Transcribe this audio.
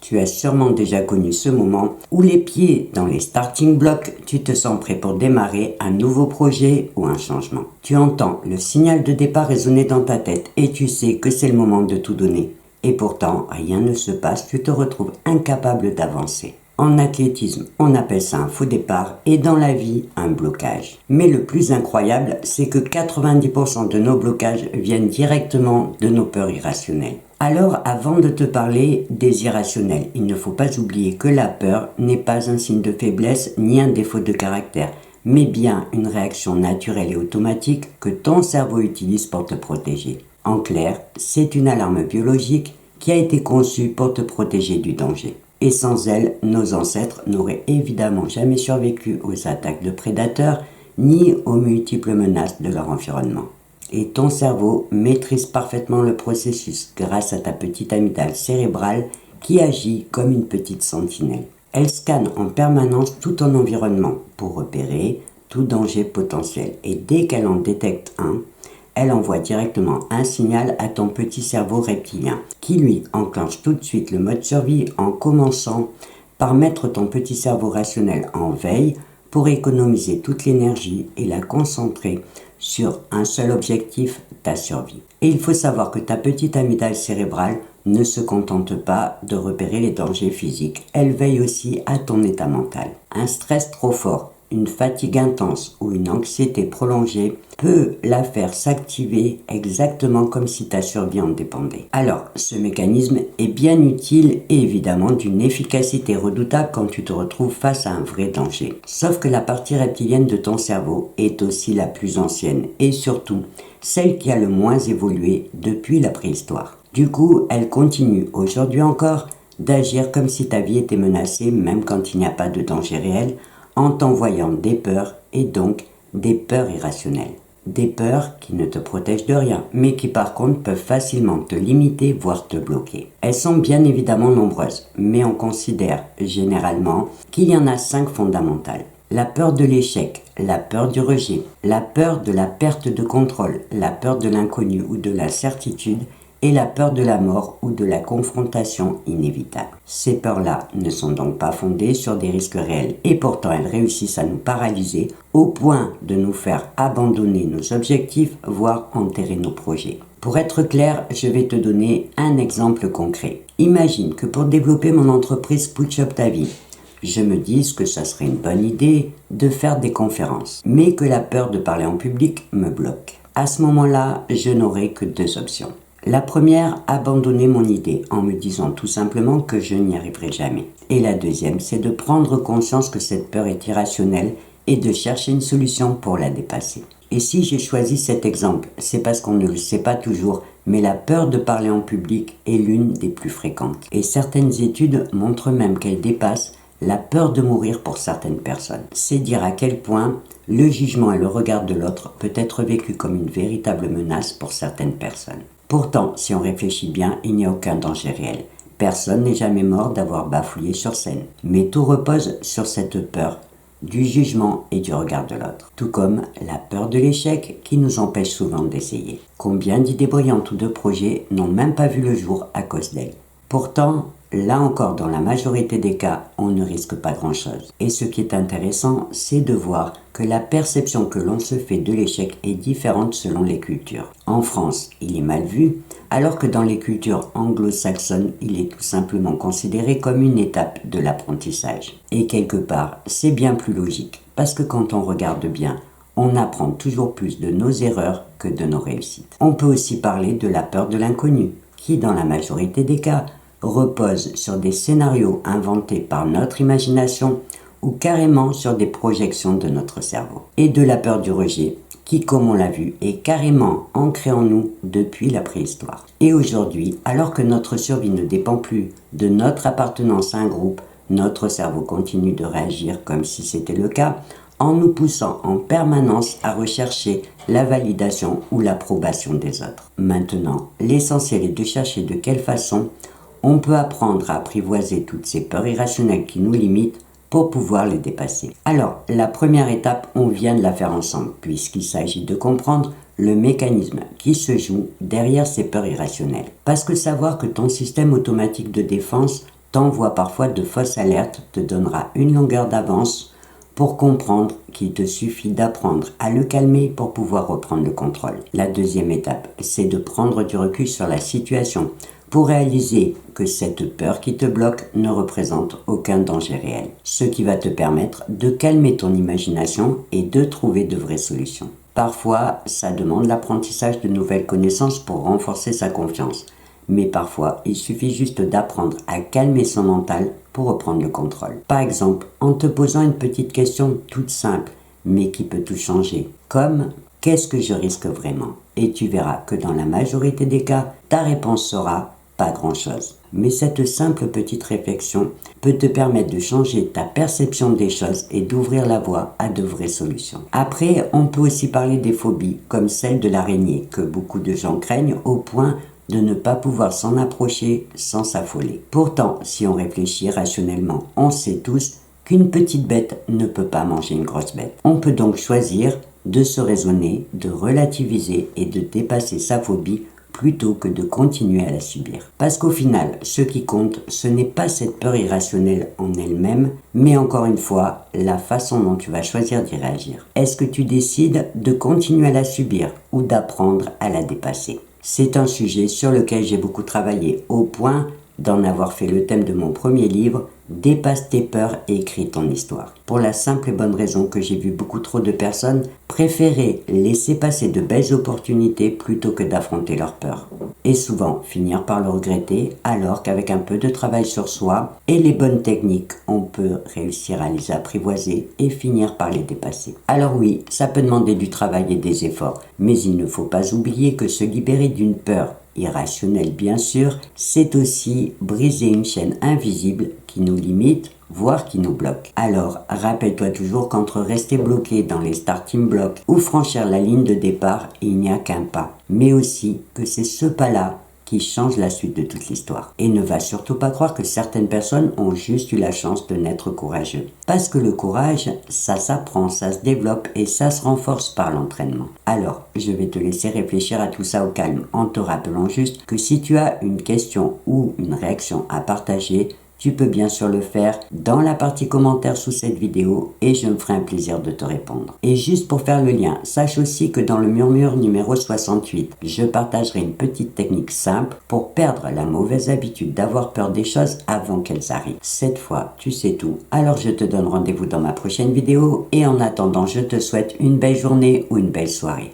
Tu as sûrement déjà connu ce moment où les pieds dans les starting blocks, tu te sens prêt pour démarrer un nouveau projet ou un changement. Tu entends le signal de départ résonner dans ta tête et tu sais que c'est le moment de tout donner. Et pourtant, rien ne se passe, tu te retrouves incapable d'avancer. En athlétisme, on appelle ça un faux départ et dans la vie, un blocage. Mais le plus incroyable, c'est que 90% de nos blocages viennent directement de nos peurs irrationnelles. Alors, avant de te parler des irrationnels, il ne faut pas oublier que la peur n'est pas un signe de faiblesse ni un défaut de caractère, mais bien une réaction naturelle et automatique que ton cerveau utilise pour te protéger. En clair, c'est une alarme biologique qui a été conçue pour te protéger du danger. Et sans elle, nos ancêtres n'auraient évidemment jamais survécu aux attaques de prédateurs ni aux multiples menaces de leur environnement. Et ton cerveau maîtrise parfaitement le processus grâce à ta petite amygdale cérébrale qui agit comme une petite sentinelle. Elle scanne en permanence tout ton environnement pour repérer tout danger potentiel. Et dès qu'elle en détecte un, elle envoie directement un signal à ton petit cerveau reptilien qui lui enclenche tout de suite le mode survie en commençant par mettre ton petit cerveau rationnel en veille pour économiser toute l'énergie et la concentrer sur un seul objectif, ta survie. Et il faut savoir que ta petite amygdale cérébrale ne se contente pas de repérer les dangers physiques, elle veille aussi à ton état mental. Un stress trop fort, une fatigue intense ou une anxiété prolongée peut la faire s'activer exactement comme si ta survie en dépendait. Alors, ce mécanisme est bien utile et évidemment d'une efficacité redoutable quand tu te retrouves face à un vrai danger. Sauf que la partie reptilienne de ton cerveau est aussi la plus ancienne et surtout celle qui a le moins évolué depuis la préhistoire. Du coup, elle continue aujourd'hui encore d'agir comme si ta vie était menacée même quand il n'y a pas de danger réel, en t'envoyant des peurs et donc des peurs irrationnelles. Des peurs qui ne te protègent de rien, mais qui par contre peuvent facilement te limiter, voire te bloquer. Elles sont bien évidemment nombreuses, mais on considère généralement qu'il y en a 5 fondamentales. La peur de l'échec, la peur du rejet, la peur de la perte de contrôle, la peur de l'inconnu ou de l'incertitude, et la peur de la mort ou de la confrontation inévitable. Ces peurs-là ne sont donc pas fondées sur des risques réels et pourtant elles réussissent à nous paralyser au point de nous faire abandonner nos objectifs, voire enterrer nos projets. Pour être clair, je vais te donner un exemple concret. Imagine que pour développer mon entreprise Push Up Ta Vie, je me dise que ça serait une bonne idée de faire des conférences, mais que la peur de parler en public me bloque. À ce moment-là, je n'aurai que 2 options. La première, abandonner mon idée en me disant tout simplement que je n'y arriverai jamais. Et la deuxième, c'est de prendre conscience que cette peur est irrationnelle et de chercher une solution pour la dépasser. Et si j'ai choisi cet exemple, c'est parce qu'on ne le sait pas toujours, mais la peur de parler en public est l'une des plus fréquentes. Et certaines études montrent même qu'elle dépasse la peur de mourir pour certaines personnes. C'est dire à quel point le jugement et le regard de l'autre peut être vécu comme une véritable menace pour certaines personnes. Pourtant, si on réfléchit bien, il n'y a aucun danger réel. Personne n'est jamais mort d'avoir bafouillé sur scène. Mais tout repose sur cette peur du jugement et du regard de l'autre. Tout comme la peur de l'échec qui nous empêche souvent d'essayer. Combien d'idées brillantes ou de projets n'ont même pas vu le jour à cause d'elles. Pourtant, là encore, dans la majorité des cas, on ne risque pas grand-chose. Et ce qui est intéressant, c'est de voir que la perception que l'on se fait de l'échec est différente selon les cultures. En France, il est mal vu, alors que dans les cultures anglo-saxonnes, il est tout simplement considéré comme une étape de l'apprentissage. Et quelque part, c'est bien plus logique, parce que quand on regarde bien, on apprend toujours plus de nos erreurs que de nos réussites. On peut aussi parler de la peur de l'inconnu, qui dans la majorité des cas, repose sur des scénarios inventés par notre imagination ou carrément sur des projections de notre cerveau. Et de la peur du rejet, qui, comme on l'a vu, est carrément ancrée en nous depuis la préhistoire. Et aujourd'hui, alors que notre survie ne dépend plus de notre appartenance à un groupe, notre cerveau continue de réagir comme si c'était le cas, en nous poussant en permanence à rechercher la validation ou l'approbation des autres. Maintenant, l'essentiel est de chercher de quelle façon on peut apprendre à apprivoiser toutes ces peurs irrationnelles qui nous limitent pour pouvoir les dépasser. Alors, la première étape, on vient de la faire ensemble, puisqu'il s'agit de comprendre le mécanisme qui se joue derrière ces peurs irrationnelles. Parce que savoir que ton système automatique de défense t'envoie parfois de fausses alertes, te donnera une longueur d'avance pour comprendre qu'il te suffit d'apprendre à le calmer pour pouvoir reprendre le contrôle. La deuxième étape, c'est de prendre du recul sur la situation pour réaliser que cette peur qui te bloque ne représente aucun danger réel. Ce qui va te permettre de calmer ton imagination et de trouver de vraies solutions. Parfois, ça demande l'apprentissage de nouvelles connaissances pour renforcer sa confiance. Mais parfois, il suffit juste d'apprendre à calmer son mental pour reprendre le contrôle. Par exemple, en te posant une petite question toute simple, mais qui peut tout changer, comme « Qu'est-ce que je risque vraiment ?» Et tu verras que dans la majorité des cas, ta réponse sera « Pas grand-chose ». Mais cette simple petite réflexion peut te permettre de changer ta perception des choses et d'ouvrir la voie à de vraies solutions. Après, on peut aussi parler des phobies, comme celle de l'araignée, que beaucoup de gens craignent au point de ne pas pouvoir s'en approcher sans s'affoler. Pourtant, si on réfléchit rationnellement, on sait tous qu'une petite bête ne peut pas manger une grosse bête. On peut donc choisir de se raisonner, de relativiser et de dépasser sa phobie plutôt que de continuer à la subir. Parce qu'au final, ce qui compte, ce n'est pas cette peur irrationnelle en elle-même, mais encore une fois, la façon dont tu vas choisir d'y réagir. Est-ce que tu décides de continuer à la subir ou d'apprendre à la dépasser ? C'est un sujet sur lequel j'ai beaucoup travaillé, au point d'en avoir fait le thème de mon premier livre, Dépasse tes peurs et écris ton histoire. Pour la simple et bonne raison que j'ai vu beaucoup trop de personnes préférer laisser passer de belles opportunités plutôt que d'affronter leurs peurs. Et souvent finir par le regretter, alors qu'avec un peu de travail sur soi et les bonnes techniques, on peut réussir à les apprivoiser et finir par les dépasser. Alors oui, ça peut demander du travail et des efforts, mais il ne faut pas oublier que se libérer d'une peur, irrationnelle bien sûr, c'est aussi briser une chaîne invisible qui nous limite, voire qui nous bloque. Alors, rappelle-toi toujours qu'entre rester bloqué dans les starting blocks ou franchir la ligne de départ, il n'y a qu'un pas. Mais aussi que c'est ce pas-là qui change la suite de toute l'histoire. Et ne va surtout pas croire que certaines personnes ont juste eu la chance de naître courageux. Parce que le courage, ça s'apprend, ça se développe et ça se renforce par l'entraînement. Alors, je vais te laisser réfléchir à tout ça au calme, en te rappelant juste que si tu as une question ou une réaction à partager, tu peux bien sûr le faire dans la partie commentaire sous cette vidéo et je me ferai un plaisir de te répondre. Et juste pour faire le lien, sache aussi que dans le murmure numéro 68, je partagerai une petite technique simple pour perdre la mauvaise habitude d'avoir peur des choses avant qu'elles arrivent. Cette fois, tu sais tout, alors je te donne rendez-vous dans ma prochaine vidéo et en attendant, je te souhaite une belle journée ou une belle soirée.